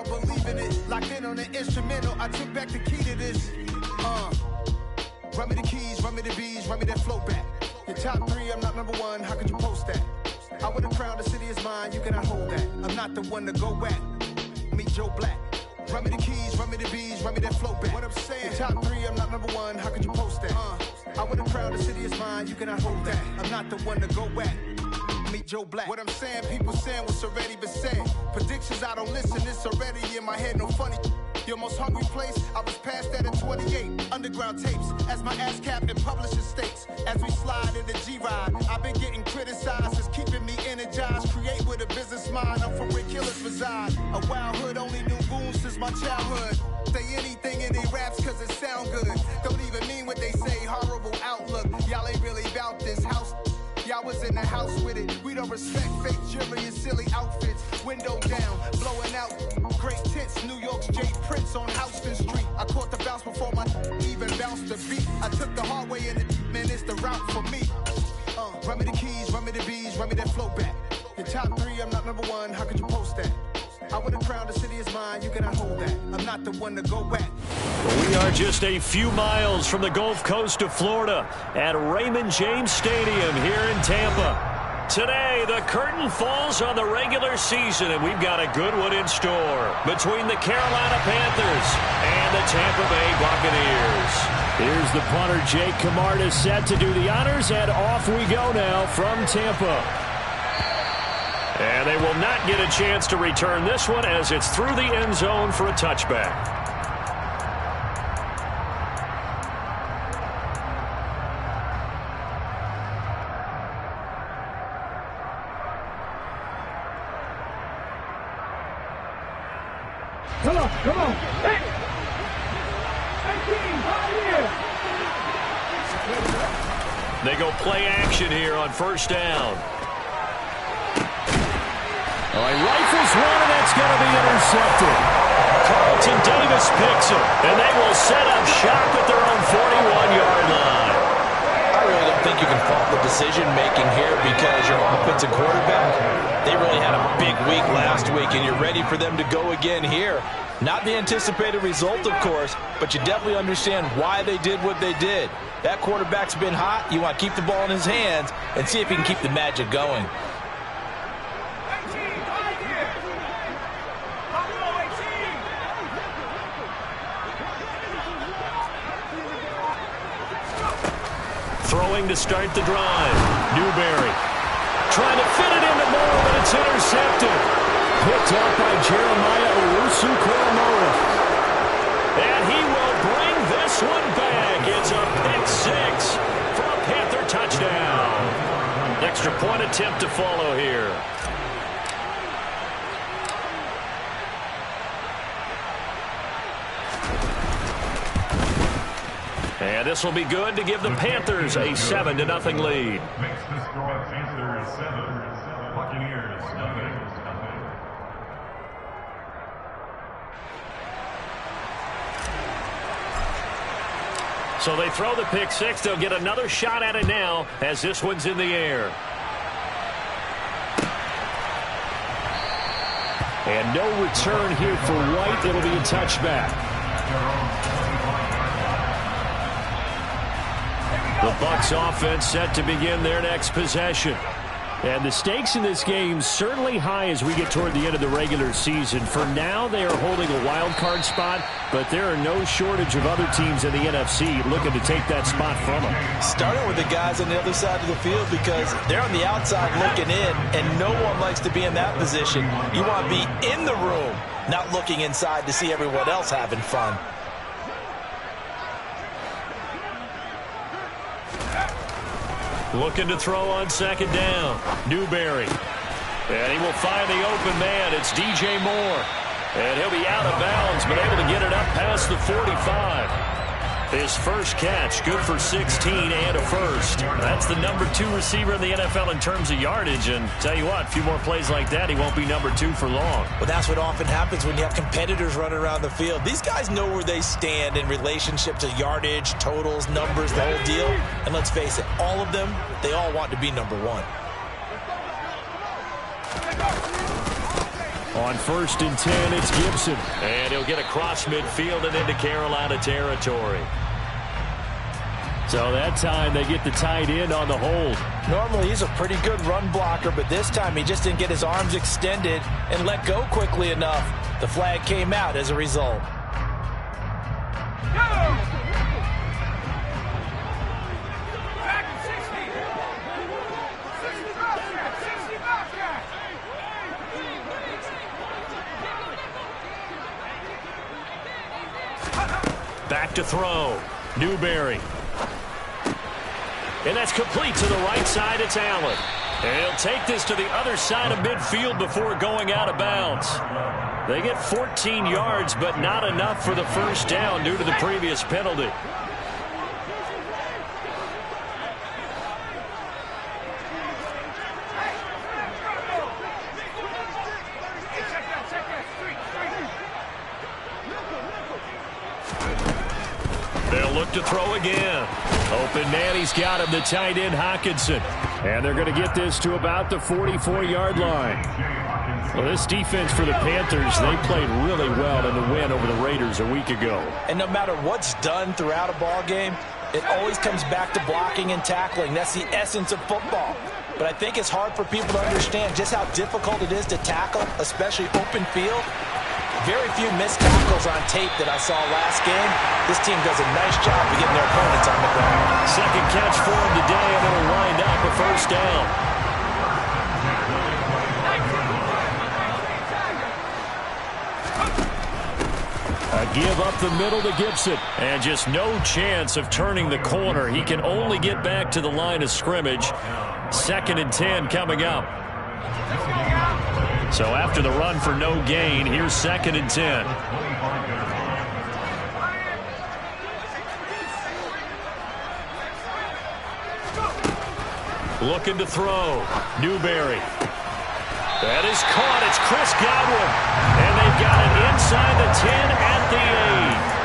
don't believe in it. Locked in on the instrumental, I took back the key to this. Run me the keys, run me the bees, run me that flow back. Your top 3, I'm not number 1, how could you post that? I would have crowned the city is mine, you cannot hold that. I'm not the one to go back. Meet Joe Black. Run me the keys, run me the bees, run me that flow back. What I'm saying, your top 3, I'm not number 1, how could you post that? I would have crowned the city is mine, you cannot hold that. I'm not the one to go back. Meet Joe Black. What I'm saying, people saying what's already been said. Predictions, I don't listen, it's already in my head, no funny. Your most hungry place, I was past that in 28. Underground tapes, as my ass cap in publishing states. As we slide in the G-Ride, I've been getting criticized, it's keeping me energized. Create with a business mind, I'm from where killers reside. A wild hood, only knew goons since my childhood. Say anything in they raps cause it sound good. Don't even mean what they say, horrible outlook. Y'all ain't really about this house. Y'all was in the house with it. We don't respect fake jewelry and silly outfits. Window down, blowing out great tits. New York's Jay Prince on Houston Street. I caught the bounce before my even bounced the beat. I took the hard way in it, man, it's the route for me. Run me the keys, run me the bees, run me that flow back. Your top 3, I'm not number 1, how could you post that? I would have crowned the city is mine, you cannot hold that. I'm not the one to go back. We are just a few miles from the Gulf Coast of Florida at Raymond James Stadium here in Tampa. Today, the curtain falls on the regular season, and we've got a good one in store between the Carolina Panthers and the Tampa Bay Buccaneers. Here's the punter, Jake Camarda, set to do the honors, and off we go now from Tampa. And they will not get a chance to return this one as it's through the end zone for a touchback. Come on. Hey! 18, right here. They go play action here on first down. Oh, he rifles one, and that's going to be intercepted. Carlton Davis picks it, and they will set up shop at their own 41-yard line. I really don't think you can fault the decision-making here because your offensive quarterback, they really had a big week last week, and you're ready for them to go again here. Not the anticipated result, of course, but you definitely understand why they did what they did. That quarterback's been hot. You want to keep the ball in his hands and see if he can keep the magic going. Throwing to start the drive. Newberry trying to fit it into Moore, but it's intercepted. Picked up by Jeremiah Owusu-Koramoah. And he will bring this one back. It's a pick six for a Panther touchdown. Extra point attempt to follow here. And this will be good to give the Panthers a 7-0 lead. Makes the score Panthers 7, Buccaneers nothing. So they throw the pick six. They'll get another shot at it now as this one's in the air. And no return here for White. It'll be a touchback. The Bucs offense set to begin their next possession. And the stakes in this game certainly high as we get toward the end of the regular season. For now, they are holding a wild card spot, but there are no shortage of other teams in the NFC looking to take that spot from them. Starting with the guys on the other side of the field because they're on the outside looking in, and no one likes to be in that position. You want to be in the room, not looking inside to see everyone else having fun. Looking to throw on second down. Newberry. And he will find the open man. It's DJ Moore. And he'll be out of bounds, but able to get it up past the 45. His first catch, good for 16 and a first. That's the number 2 receiver in the NFL in terms of yardage. And tell you what, a few more plays like that, he won't be number 2 for long. Well, that's what often happens when you have competitors running around the field. These guys know where they stand in relationship to yardage, totals, numbers, the whole deal. And let's face it, all of them, they all want to be number 1. On 1st and 10, it's Gibson. And he'll get across midfield and into Carolina territory. So that time they get the tight end on the hold. Normally he's a pretty good run blocker, but this time he just didn't get his arms extended and let go quickly enough. The flag came out as a result. Back to throw. Newberry. And that's complete to the right side. It's Allen. And he'll take this to the other side of midfield before going out of bounds. They get 14 yards, but not enough for the first down due to the previous penalty. They'll look to throw again. Open man, he's got him, the tight end Hockenson. And they're going to get this to about the 44-yard line. Well, this defense for the Panthers, they played really well in the win over the Raiders a week ago. And no matter what's done throughout a ball game, it always comes back to blocking and tackling. That's the essence of football. But I think it's hard for people to understand just how difficult it is to tackle, especially open field. Very few missed tackles on tape that I saw last game. This team does a nice job of getting their opponents on the ground. Second catch for him today, and it'll wind up a first down. A give up the middle to Gibson. And just no chance of turning the corner. He can only get back to the line of scrimmage. 2nd and 10 coming up. So after the run for no gain, here's 2nd and 10. Looking to throw. Newberry. That is caught. It's Chris Godwin. And they've got it inside the 10 at the 8.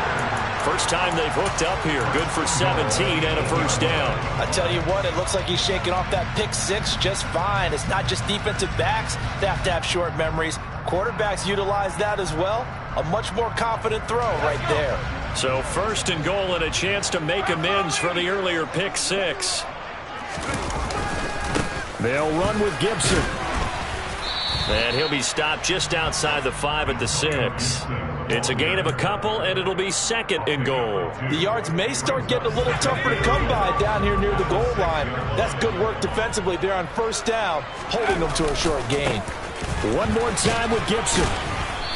First time they've hooked up here. Good for 17 and a first down. I tell you what, it looks like he's shaking off that pick six just fine. It's not just defensive backs that have to have short memories. Quarterbacks utilize that as well. A much more confident throw right there. So 1st and goal and a chance to make amends for the earlier pick six. They'll run with Gibson. And he'll be stopped just outside the 5 at the 6. It's a gain of a couple, and it'll be 2nd and goal. The yards may start getting a little tougher to come by down here near the goal line. That's good work defensively there on first down, holding them to a short gain. One more time with Gibson.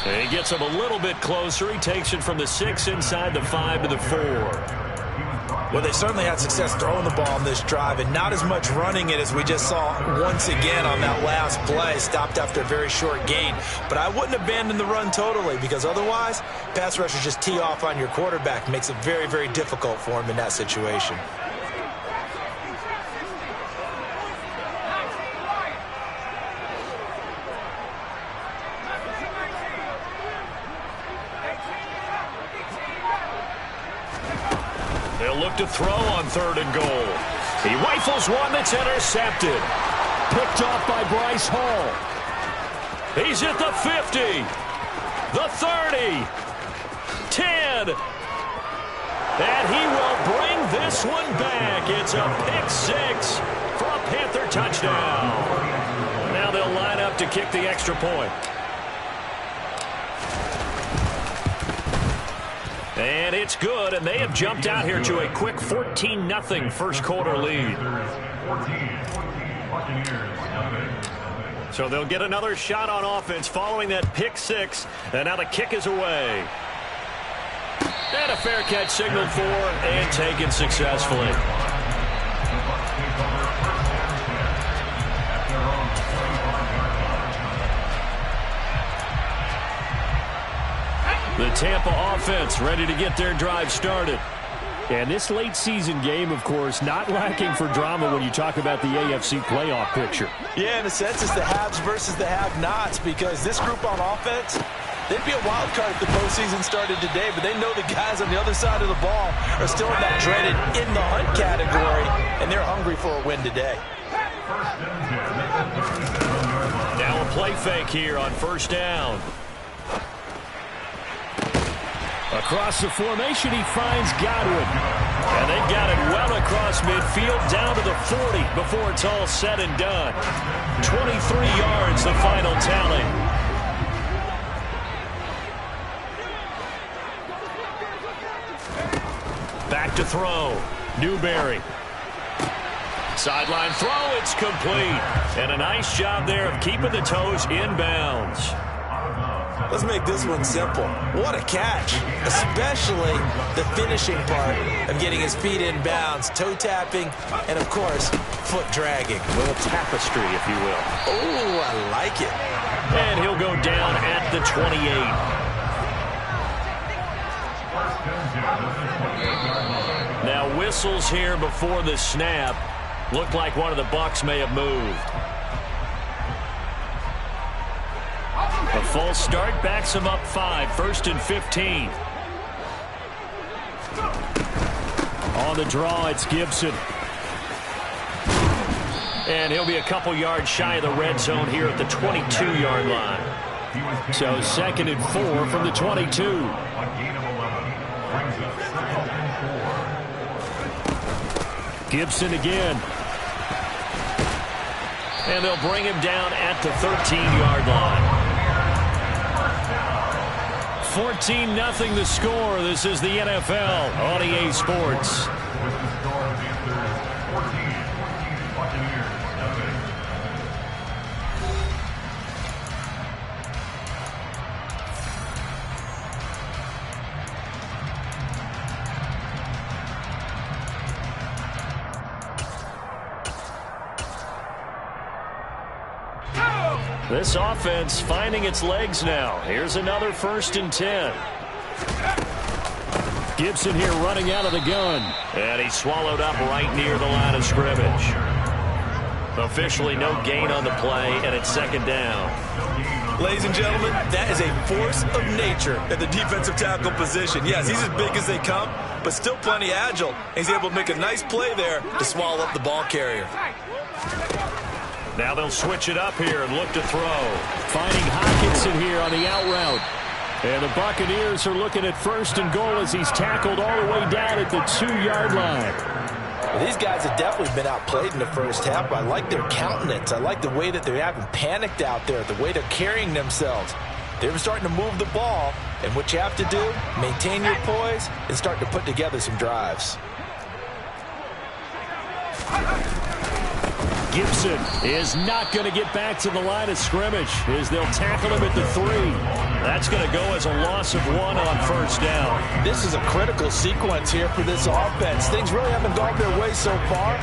And he gets him a little bit closer. He takes it from the 6 inside the 5 to the 4. Well, they certainly had success throwing the ball on this drive and not as much running it as we just saw once again on that last play. Stopped after a very short gain. But I wouldn't abandon the run totally because otherwise, pass rushers just tee off on your quarterback. Makes it very, very difficult for him in that situation. They'll look to throw on 3rd and goal. He rifles one that's intercepted. Picked off by Bryce Hall. He's at the 50. The 30. 10. And he will bring this one back. It's a pick six for a Panther touchdown. Now they'll line up to kick the extra point. And it's good, and they have jumped out here to a quick 14-0 first quarter lead. So they'll get another shot on offense following that pick six, and now the kick is away. And a fair catch signaled for and taken successfully. The Tampa offense ready to get their drive started. And this late season game, of course, not lacking for drama when you talk about the AFC playoff picture. Yeah, in a sense, it's the haves versus the have-nots because this group on offense, they'd be a wild card if the postseason started today, but they know the guys on the other side of the ball are still in that dreaded in-the-hunt category, and they're hungry for a win today. Now a play fake here on first down. Across the formation, he finds Godwin. And they got it well across midfield, down to the 40 before it's all said and done. 23 yards, the final tally. Back to throw. Newberry. Sideline throw, it's complete. And a nice job there of keeping the toes inbounds. Let's make this one simple. What a catch, especially the finishing part of getting his feet in bounds, toe tapping, and of course, foot dragging. A little tapestry, if you will. Oh, I like it. And he'll go down at the 28. Now whistles here before the snap. Looked like one of the Bucs may have moved. A false start backs him up 5, 1st and 15. On the draw, it's Gibson. And he'll be a couple yards shy of the red zone here at the 22-yard line. So 2nd and 4 from the 22. Gibson again. And they'll bring him down at the 13-yard line. 14-0 the score. This is the NFL on EA Sports. This offense finding its legs now. Here's another 1st and 10. Gibson here running out of the gun. And he's swallowed up right near the line of scrimmage. Officially no gain on the play, and it's 2nd down. Ladies and gentlemen, that is a force of nature at the defensive tackle position. Yes, he's as big as they come, but still plenty agile. He's able to make a nice play there to swallow up the ball carrier. Now they'll switch it up here and look to throw. Finding Hockenson here on the out route. And the Buccaneers are looking at 1st and goal as he's tackled all the way down at the 2-yard line. Well, these guys have definitely been outplayed in the first half. I like their countenance. I like the way that they haven't panicked out there, the way they're carrying themselves. They're starting to move the ball, and what you have to do, maintain your poise and start to put together some drives. Gibson is not going to get back to the line of scrimmage as they'll tackle him at the 3. That's going to go as a loss of 1 on 1st down. This is a critical sequence here for this offense. Things really haven't gone their way so far.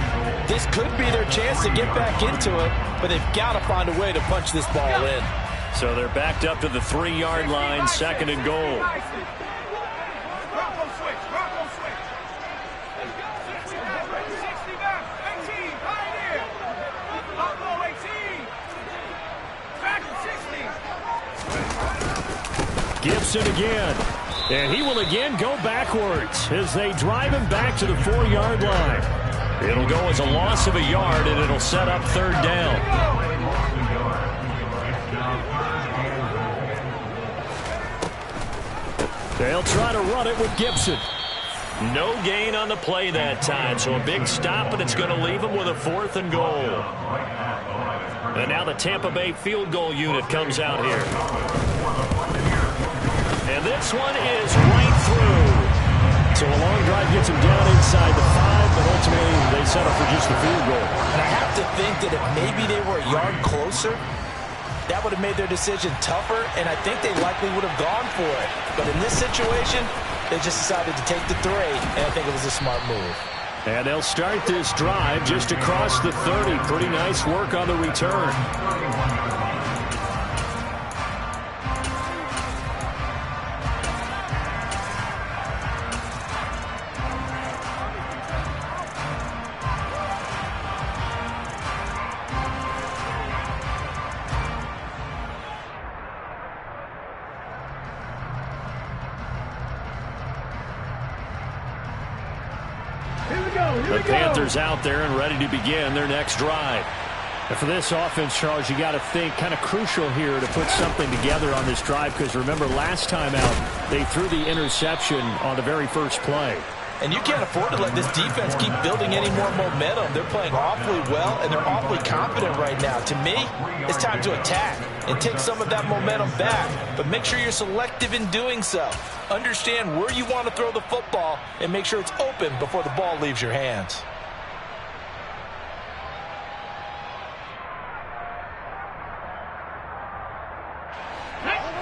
This could be their chance to get back into it, but they've got to find a way to punch this ball in. So they're backed up to the 3-yard line, 2nd and goal. Gibson again. And he will again go backwards as they drive him back to the 4-yard line. It'll go as a loss of a yard, and it'll set up 3rd down. They'll try to run it with Gibson. No gain on the play that time, so a big stop, and it's going to leave him with a 4th and goal. And now the Tampa Bay field goal unit comes out here. And this one is right through. So a long drive gets him down inside the 5, but ultimately they settle for just the field goal. And I have to think that if maybe they were a yard closer, that would have made their decision tougher, and I think they likely would have gone for it. But in this situation, they just decided to take the 3, and I think it was a smart move. And they'll start this drive just across the 30. Pretty nice work on the return. The Panthers out there and ready to begin their next drive. And for this offense, Charles, you got to think kind of crucial here to put something together on this drive, because remember last time out they threw the interception on the very first play. And you can't afford to let this defense keep building any more momentum. They're playing awfully well, and they're awfully confident right now. To me, it's time to attack and take some of that momentum back. But make sure you're selective in doing so. Understand where you want to throw the football and make sure it's open before the ball leaves your hands.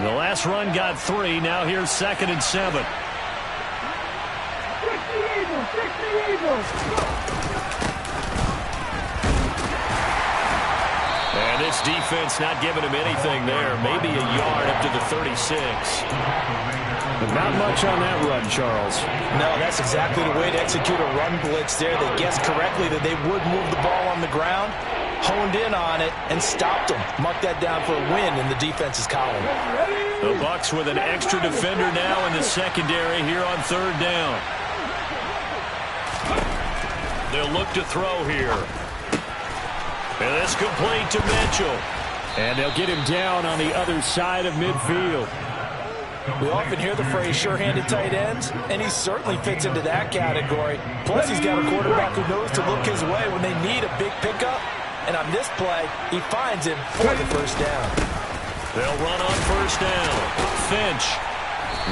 The last run got 3. Now here's 2nd and 7. And this defense not giving him anything there. Maybe a yard up to the 36. But not much on that run, Charles. No, that's exactly the way to execute a run blitz there. They guessed correctly that they would move the ball on the ground, honed in on it, and stopped them. Mark that down for a win in the defense's column. The Bucs with an extra defender now in the secondary here on 3rd down. They'll look to throw here. And it's complete to Mitchell. And they'll get him down on the other side of midfield. We often hear the phrase sure-handed tight ends, and he certainly fits into that category. Plus, he's got a quarterback who knows to look his way when they need a big pickup. And on this play, he finds him for the first down. They'll run on 1st down. Finch.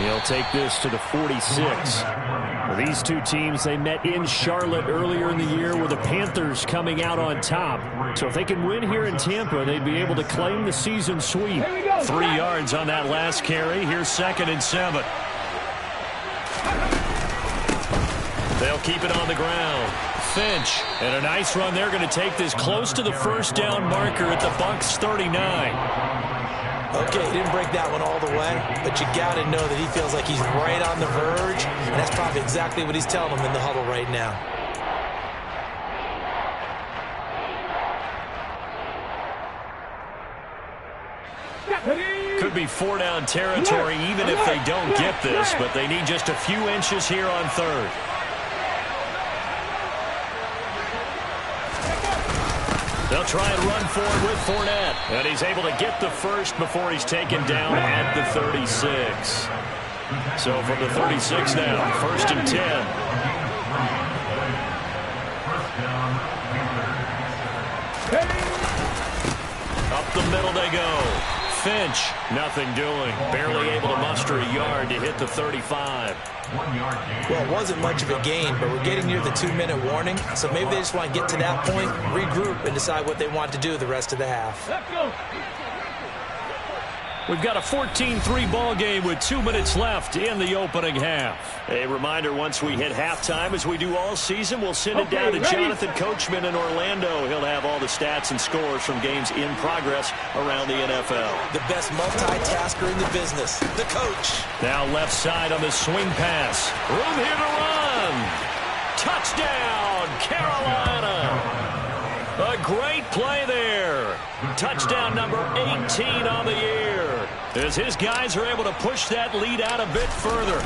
He'll take this to the 46. These two teams, they met in Charlotte earlier in the year with the Panthers coming out on top. So if they can win here in Tampa, they'd be able to claim the season sweep. 3 yards on that last carry. Here's 2nd and 7. They'll keep it on the ground. Finch. And a nice run. They're going to take this close to the 1st down marker at the Bucs 39. Okay, he didn't break that one all the way, but you got to know that he feels like he's right on the verge, and that's probably exactly what he's telling them in the huddle right now. Could be 4-down territory even if they don't get this, but they need just a few inches here on 3rd. They'll try and run forward with Fournette. And he's able to get the first before he's taken down at the 36. So from the 36 now, 1st and 10. Up the middle they go. Finch, nothing doing. Barely able to muster a yard to hit the 35. Well, it wasn't much of a gain, but we're getting near the 2-minute warning, so maybe they just want to get to that point, regroup, and decide what they want to do the rest of the half. Let's go. We've got a 14-3 ball game with 2 minutes left in the opening half. A reminder, once we hit halftime, as we do all season, we'll send it down to Jonathan Coachman in Orlando. He'll have all the stats and scores from games in progress around the NFL. The best multitasker in the business, the coach. Now left side on the swing pass. Room here to run. Touchdown, Carolina. A great play there. Touchdown number 18 on the year, as his guys are able to push that lead out a bit further.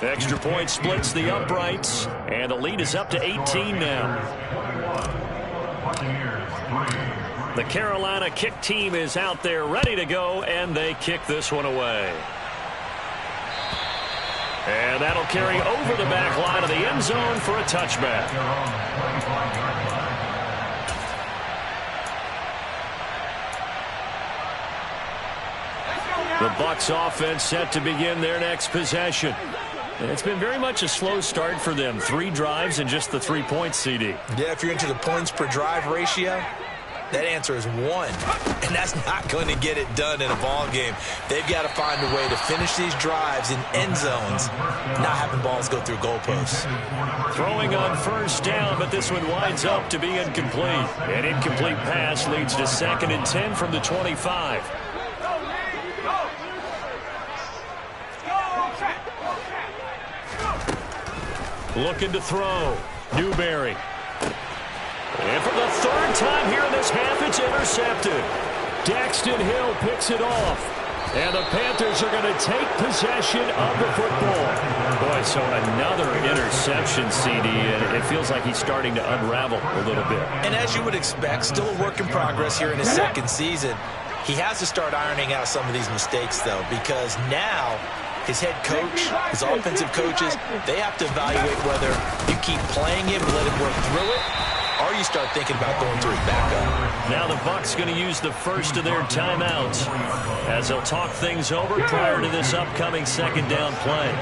Extra point splits the uprights, and the lead is up to 18 now. The Carolina kick team is out there ready to go, and they kick this one away. And that'll carry over the back line of the end zone for a touchback. The Bucs offense set to begin their next possession. And it's been very much a slow start for them. 3 drives and just the 3 points, CD. Yeah, if you're into the points per drive ratio, that answer is 1. And that's not going to get it done in a ball game. They've got to find a way to finish these drives in end zones, not having balls go through goalposts. Throwing on 1st down, but this one winds up to be incomplete. An incomplete pass leads to 2nd and 10 from the 25. Looking to throw. Newberry. And for the 3rd time here in this half, it's intercepted. Daxton Hill picks it off. And And the Panthers are going to take possession of the football. Boy, so another interception, CD, and it feels like he's starting to unravel a little bit. And as you would expect, still a work in progress here in his second season. He has to start ironing out some of these mistakes, though, because now his head coach, his offensive coaches, they have to evaluate whether you keep playing him and let him work through it, or you start thinking about going to his backup. Now the Bucs going to use the first of their timeouts as they'll talk things over prior to this upcoming second down play.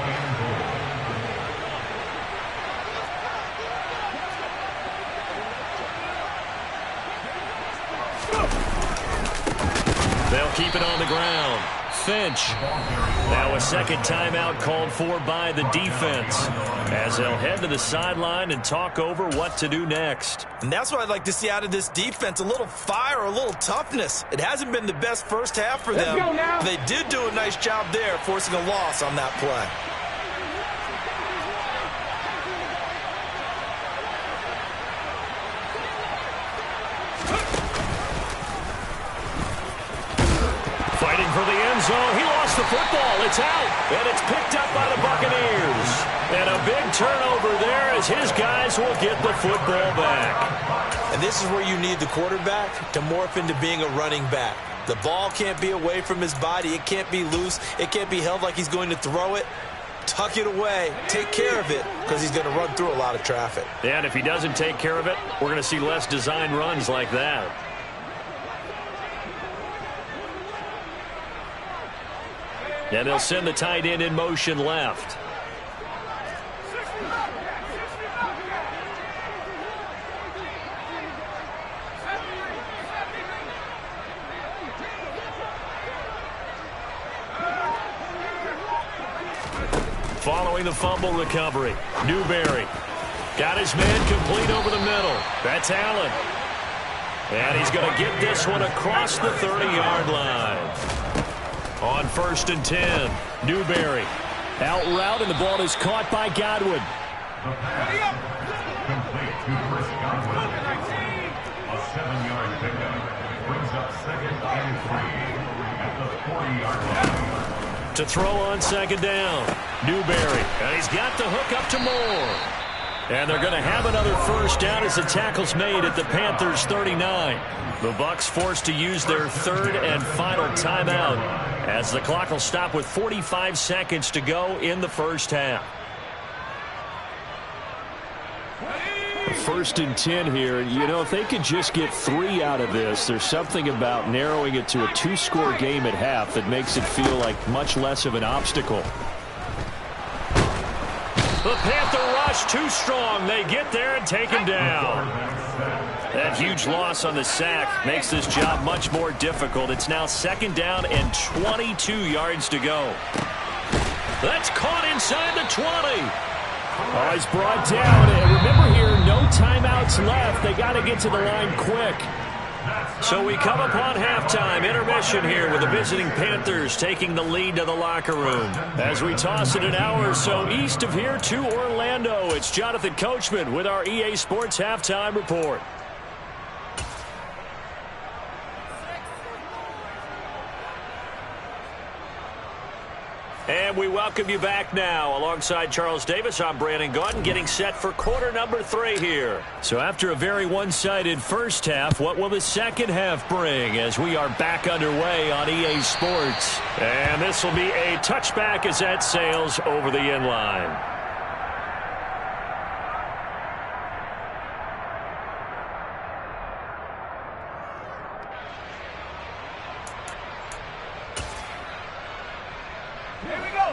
They'll keep it on the ground. Finch. Now a second timeout called for by the defense as they'll head to the sideline and talk over what to do next. And that's what I'd like to see out of this defense, a little fire, a little toughness. It hasn't been the best first half for them. They did do a nice job there, forcing a loss on that play. Fighting for the end zone. He lost the football. It's out. And it's picked up by the Buccaneers. And a big turnover there as his guys will get the football back. And this is where you need the quarterback to morph into being a running back. The ball can't be away from his body. It can't be loose. It can't be held like he's going to throw it. Tuck it away. Take care of it because he's going to run through a lot of traffic. And if he doesn't take care of it, we're going to see less design runs like that. And they'll send the tight end in motion left. Following the fumble recovery, Newberry got his man complete over the middle. That's Allen. And he's going to get this one across the 30-yard line. On 1st and 10, Newberry. Out route, and the ball is caught by Godwin. The pass complete to Chris Godwin. A 7-yard pickup brings up 2nd and 3 at the 40-yard line. To throw on second down, Newberry. And he's got the hook up to Moore. And they're going to have another first down as the tackle's made at the Panthers' 39. The Bucs forced to use their third and final timeout as the clock will stop with 45 seconds to go in the first half. 1st and 10 here. You know, if they could just get 3 out of this, there's something about narrowing it to a 2-score game at half that makes it feel like much less of an obstacle. The Panther rush too strong. They get there and take him down. That huge loss on the sack makes this job much more difficult. It's now 2nd down and 22 yards to go. That's caught inside the 20. Oh, he's brought down. And remember here, no timeouts left. They got to get to the line quick. So we come upon halftime intermission here with the visiting Panthers taking the lead to the locker room. As we toss it an hour or so east of here to Orlando, it's Jonathan Coachman with our EA Sports Halftime Report. And we welcome you back now. Alongside Charles Davis, I'm Brandon Gaudin, getting set for quarter number 3 here. So after a very one-sided first half, what will the second half bring as we are back underway on EA Sports? And this will be a touchback as that sails over the end line.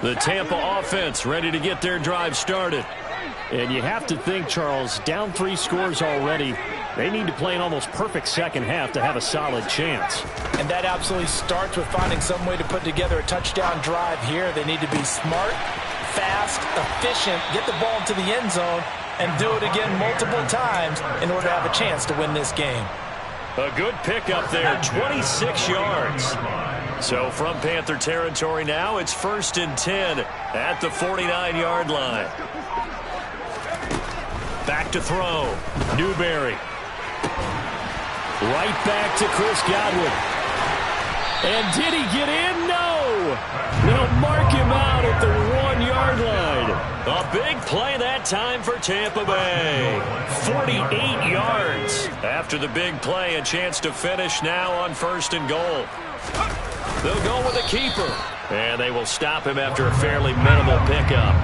The Tampa offense ready to get their drive started. And you have to think, Charles, down 3 scores already. They need to play an almost perfect second half to have a solid chance. And that absolutely starts with finding some way to put together a touchdown drive here. They need to be smart, fast, efficient, get the ball into the end zone, and do it again multiple times in order to have a chance to win this game. A good pickup there, 26 yards. So from Panther territory now, it's 1st and 10 at the 49-yard line. Back to throw. Newberry. Right back to Chris Godwin. And did he get in? No! big play that time for Tampa Bay. 48 yards. After the big play, a chance to finish now on 1st and goal. They'll go with a keeper. And they will stop him after a fairly minimal pickup.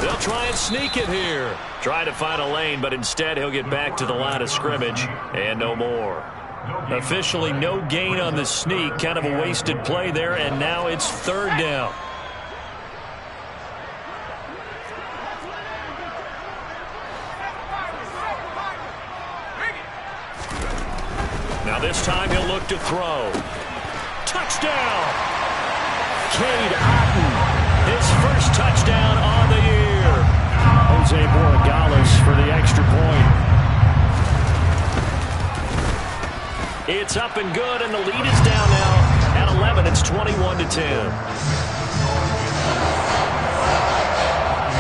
They'll try and sneak it here. Try to find a lane, but instead he'll get back to the line of scrimmage and no more. Officially no gain on the sneak. Kind of a wasted play there, and now it's 3rd down. Now this time he'll look to throw. Touchdown! Cade Otton, his first touchdown on the year. Jose Borregales for the extra point. It's up and good, and the lead is down now at 11. It's 21-10.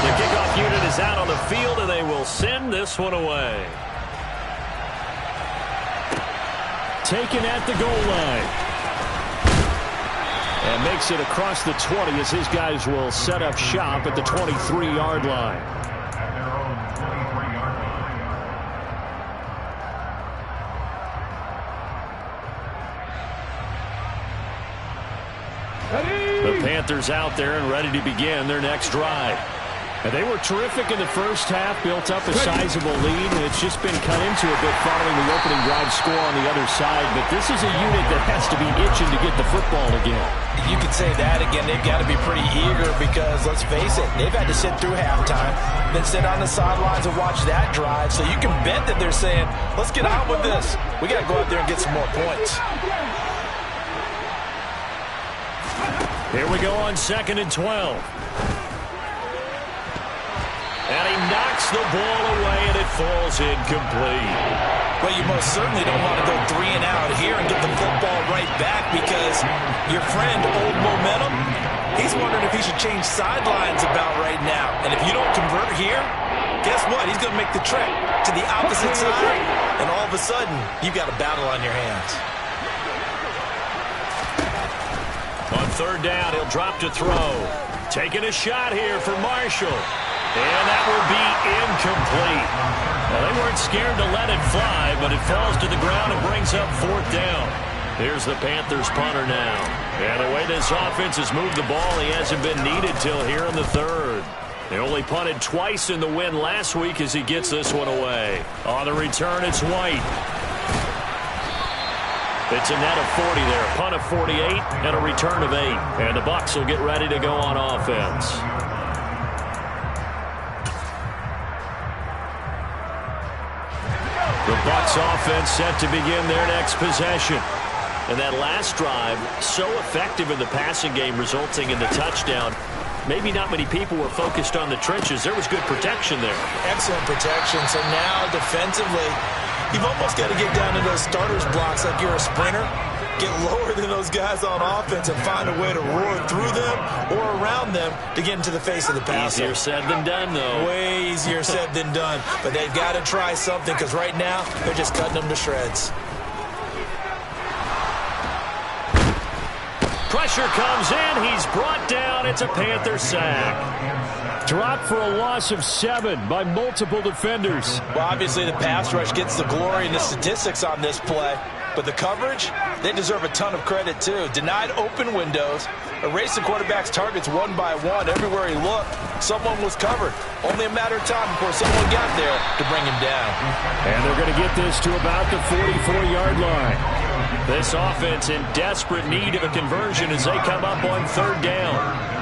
The kickoff unit is out on the field, and they will send this one away. Taken at the goal line. And makes it across the 20 as his guys will set up shop at the 23-yard line. The Panthers out there and ready to begin their next drive. And they were terrific in the first half, built up a sizable lead, and it's just been cut into a bit following the opening drive score on the other side. But this is a unit that has to be itching to get the football again. You could say that again. They've got to be pretty eager because, let's face it, they've had to sit through halftime, then sit on the sidelines and watch that drive. So you can bet that they're saying, let's get on with this. We got to go out there and get some more points. Here we go on 2nd and 12. And he knocks the ball away, and it falls incomplete. Well, you most certainly don't want to go 3 and out here and get the football right back because your friend, Old Momentum, he's wondering if he should change sidelines about right now. And if you don't convert here, guess what? He's going to make the trek to the opposite side, and all of a sudden, you've got a battle on your hands. On 3rd down, he'll drop to throw. Taking a shot here for Marshall. And that will be incomplete. Well, they weren't scared to let it fly, but it falls to the ground and brings up 4th down. Here's the Panthers punter now. And the way this offense has moved the ball, he hasn't been needed till here in the 3rd. They only punted twice in the win last week as he gets this one away. On the return, it's White. It's a net of 40 there. Punt of 48 and a return of 8. And the Bucs will get ready to go on offense. The Bucs offense set to begin their next possession. And that last drive, so effective in the passing game, resulting in the touchdown. Maybe not many people were focused on the trenches. There was good protection there. Excellent protection. So now, defensively, you've almost got to get down to those starters blocks like you're a sprinter. Get lower than those guys on offense and find a way to roar through them or around them to get into the face of the passer. Easier said than done, though. Way easier said than done. But they've got to try something because right now they're just cutting them to shreds. Pressure comes in. He's brought down. It's a Panther sack. Dropped for a loss of 7 by multiple defenders. Well, obviously the pass rush gets the glory and the statistics on this play. But the coverage, they deserve a ton of credit, too. Denied open windows, erased the quarterback's targets one by one. Everywhere he looked, someone was covered. Only a matter of time before someone got there to bring him down. And they're going to get this to about the 44-yard line. This offense in desperate need of a conversion as they come up on 3rd down.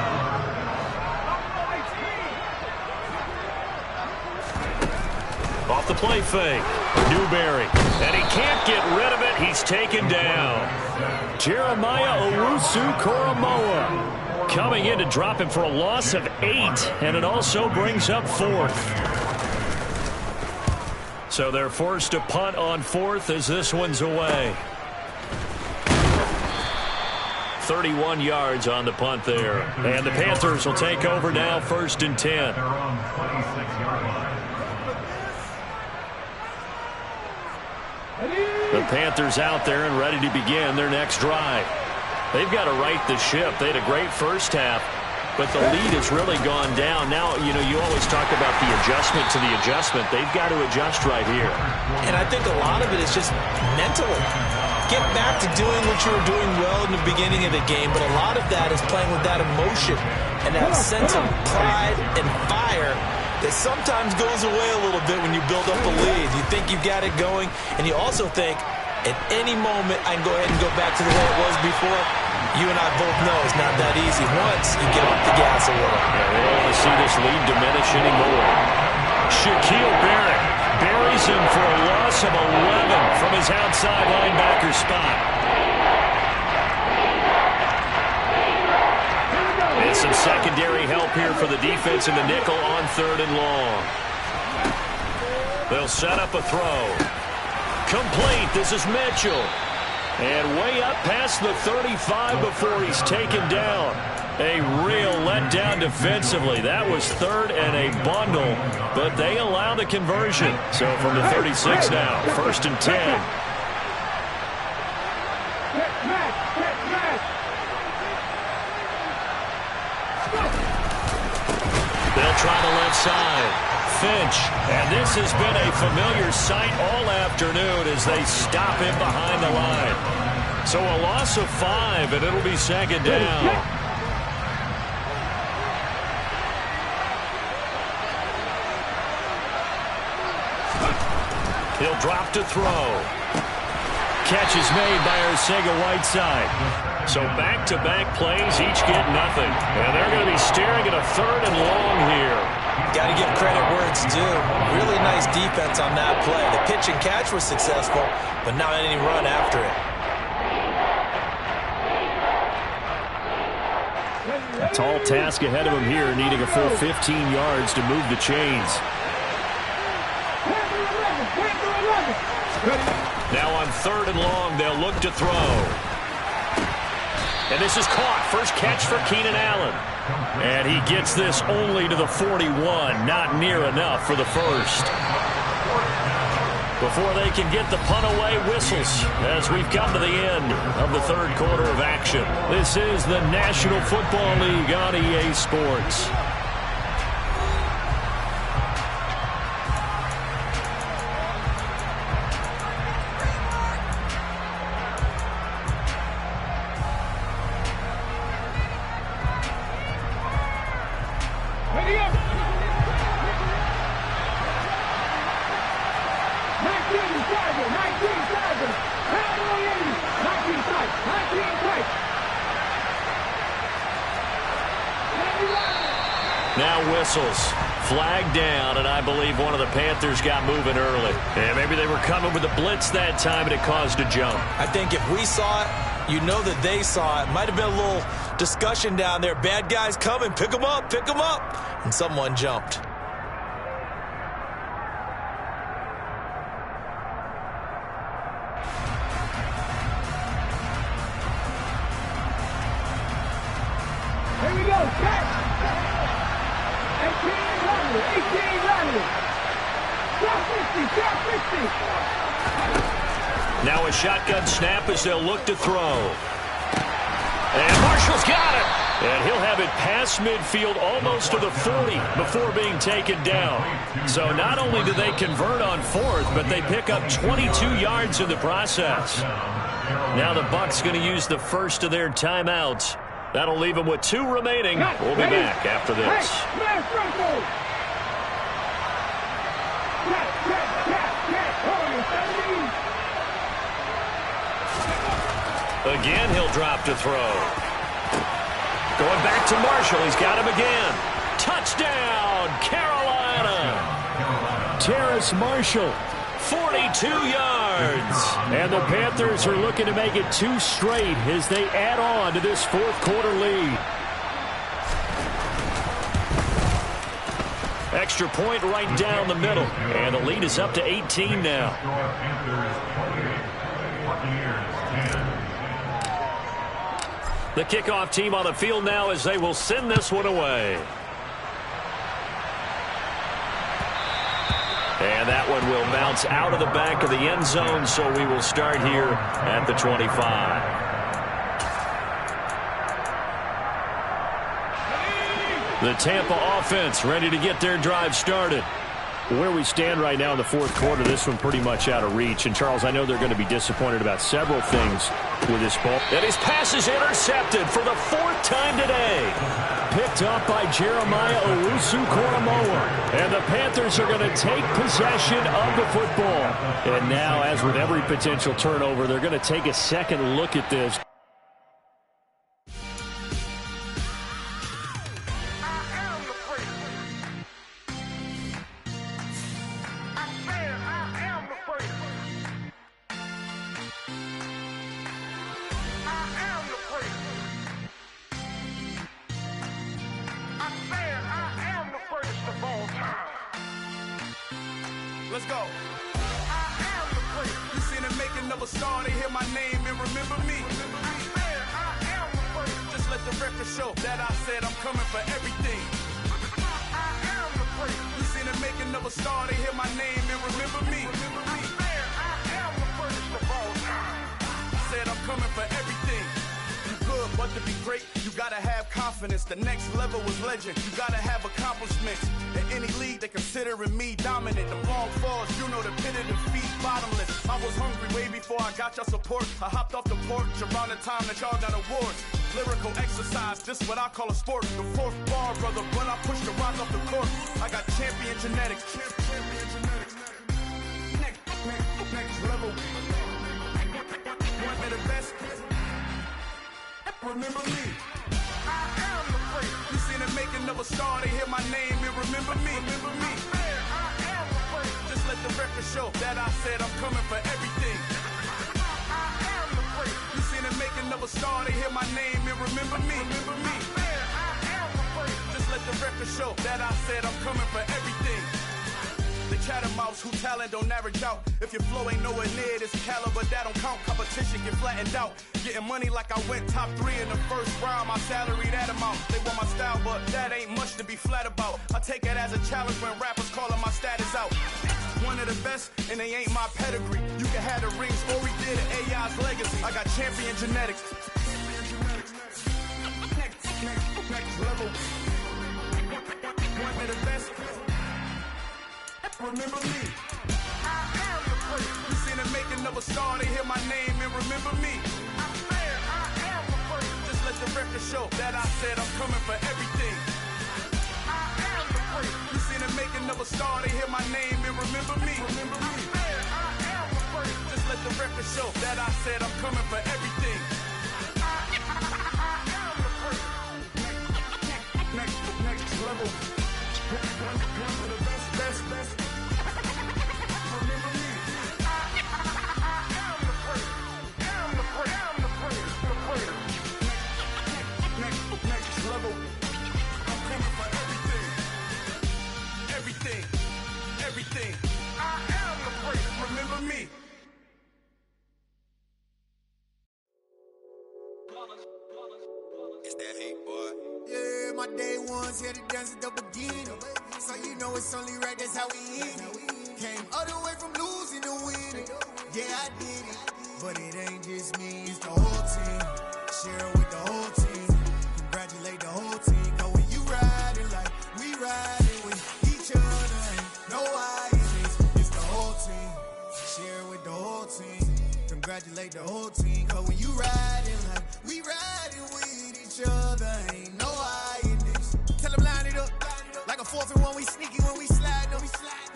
Off the play fake, Newberry, and he can't get rid of it. He's taken down. Jeremiah Owusu-Koramoah coming in to drop him for a loss of 8, and it also brings up 4th. So they're forced to punt on 4th as this one's away. 31 yards on the punt there. And the Panthers will take over now, 1st and 10. The Panthers out there and ready to begin their next drive. They've got to right the ship. They had a great first half, but the lead has really gone down. Now, you know, you always talk about the adjustment to the adjustment. They've got to adjust right here. And I think a lot of it is just mentally. Get back to doing what you were doing well in the beginning of the game, but a lot of that is playing with that emotion and that sense of pride and fire that sometimes goes away a little bit when you build up a lead. You think you've got it going, and you also think, at any moment, I can go ahead and go back to the way it was before. You and I both know it's not that easy once you get off the gas a little. Yeah, we don't want to see this lead diminish anymore. Shaquille Barrett buries him for a loss of 11 from his outside linebacker spot. And some secondary help here for the defense in the nickel on 3rd and long. They'll set up a throw. Complete. This is Mitchell. And way up past the 35 before he's taken down. A real letdown defensively. That was 3rd and a bundle, but they allow the conversion. So from the 36 now, 1st and 10. They'll try the left side. Finch, and this has been a familiar sight all afternoon as they stop him behind the line. So a loss of 5, and it'll be 2nd down. He'll drop to throw. Catch is made by Arcega-Whiteside. So back-to-back plays, each get nothing. And they're going to be staring at a 3rd and long here. Got to give credit where it's due. Really nice defense on that play. The pitch and catch was successful, but not any run after it. A tall task ahead of him here, needing a full 15 yards to move the chains. Now on 3rd and long, they'll look to throw. And this is caught. First catch for Keenan Allen. And he gets this only to the 41. Not near enough for the first. Before they can get the punt away, whistles as we've come to the end of the 3rd quarter of action. This is the National Football League on EA Sports. Now whistles. Flag down, and I believe one of the Panthers got moving early. And maybe they were coming with a blitz that time, and it caused a jump. I think if we saw it, you know that they saw it. Might have been a little discussion down there. Bad guys coming. Pick them up. Pick them up. And someone jumped. Here we go. Catch. 18 running. Shot 50. Now a shotgun snap as they'll look to throw. And Marshall's got it. And he'll have it past midfield almost to the 40 before being taken down. So not only do they convert on 4th, but they pick up 22 yards in the process. Now the Bucs going to use the first of their timeouts. That'll leave them with 2 remaining. We'll be back after this. Again, he'll drop to throw. Going back to Marshall. He's got him again. Touchdown, Carolina. Terrace Marshall. 42 yards. And the Panthers are looking to make it 2 straight as they add on to this 4th quarter lead. Extra point right down the middle. And the lead is up to 18 now. The kickoff team on the field now as they will send this one away. And that one will bounce out of the back of the end zone, so we will start here at the 25. The Tampa offense ready to get their drive started. Where we stand right now in the fourth quarter, this one pretty much out of reach. And, Charles, I know they're going to be disappointed about several things with this ball. And his pass is intercepted for the fourth time today. Picked up by Jeremiah Owusu-Koramoah. And the Panthers are going to take possession of the football. And now, as with every potential turnover, they're going to take a second look at this. Let's go. You seen it making of a star, they hear my name and remember me. Just let the record show that I said I'm coming for everything. You seen it making of a star, they hear my name and remember me. Said I'm coming for everything. You good, but to be great, you gotta have confidence. The next level was legend. You gotta have accomplishments. In any league, they considering me dominant. The long falls, you know the pit of defeat, bottomless. I was hungry way before I got your support. I hopped off the porch around the time that y'all got awards. Lyrical exercise, this what I call a sport. The fourth bar, brother, when I push the rock off the court. I got champion genetics. Next level. One of the best. Remember me. You seen it making of a star, they hear my name and remember me. Just let the record show that I said I'm coming for everything. You seen it making of a star, they hear my name and remember me. Just let the record show that I said I'm coming for everything. The chattermouths who talent don't average out. If your flow ain't nowhere near this caliber, that don't count. Competition get flattened out. Getting money like I went top 3 in the first round. My salary that amount. They want my style, but that ain't much to be flat about. I take it as a challenge when rappers calling my status out. One of the best, and they ain't my pedigree. You can have the rings, or we did an AI's legacy. I got champion genetics. Next level. One of the best. Remember me. You seen it making of a star, they hear my name and remember me. Just let the record show that I said I'm coming for everything. You seen it making of a star, they hear my name and remember me. Just let the record show that I said I'm coming for everything. Next level. One of the best. Next level. I'm coming for everything. I am the great. Remember me. It's that hate, boy. Yeah, my day ones here to dance at the beginning. So you know it's only right, that's how we end it. Came all the way from losing to winning. Yeah, I did it. But it ain't just me, it's the whole team. Share it with the whole team. Congratulate the whole team. Cause when you riding like we riding with each other, ain't no hiding. It's the whole team. Share it with the whole team. Congratulate the whole team. Cause when you riding like we riding with each other, ain't no hiding. Tell them line it up. Like a 4th and 1, we sneaky when we slide them.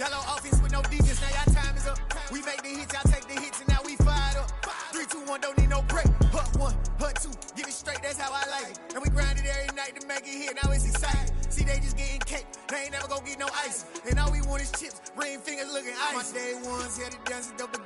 Y'all on offense with no defense, now y'all time is up. We make the hits, y'all take the hits, and now we fired up. 3, 2, 1, don't need no break. Hut 1, hut 2, give it straight, that's how I like it. And we grind it every night to make it hit, now it's exciting. See, they just getting cake, they ain't never gonna get no ice. And all we want is chips, ring fingers looking ice. My day ones here to dance at the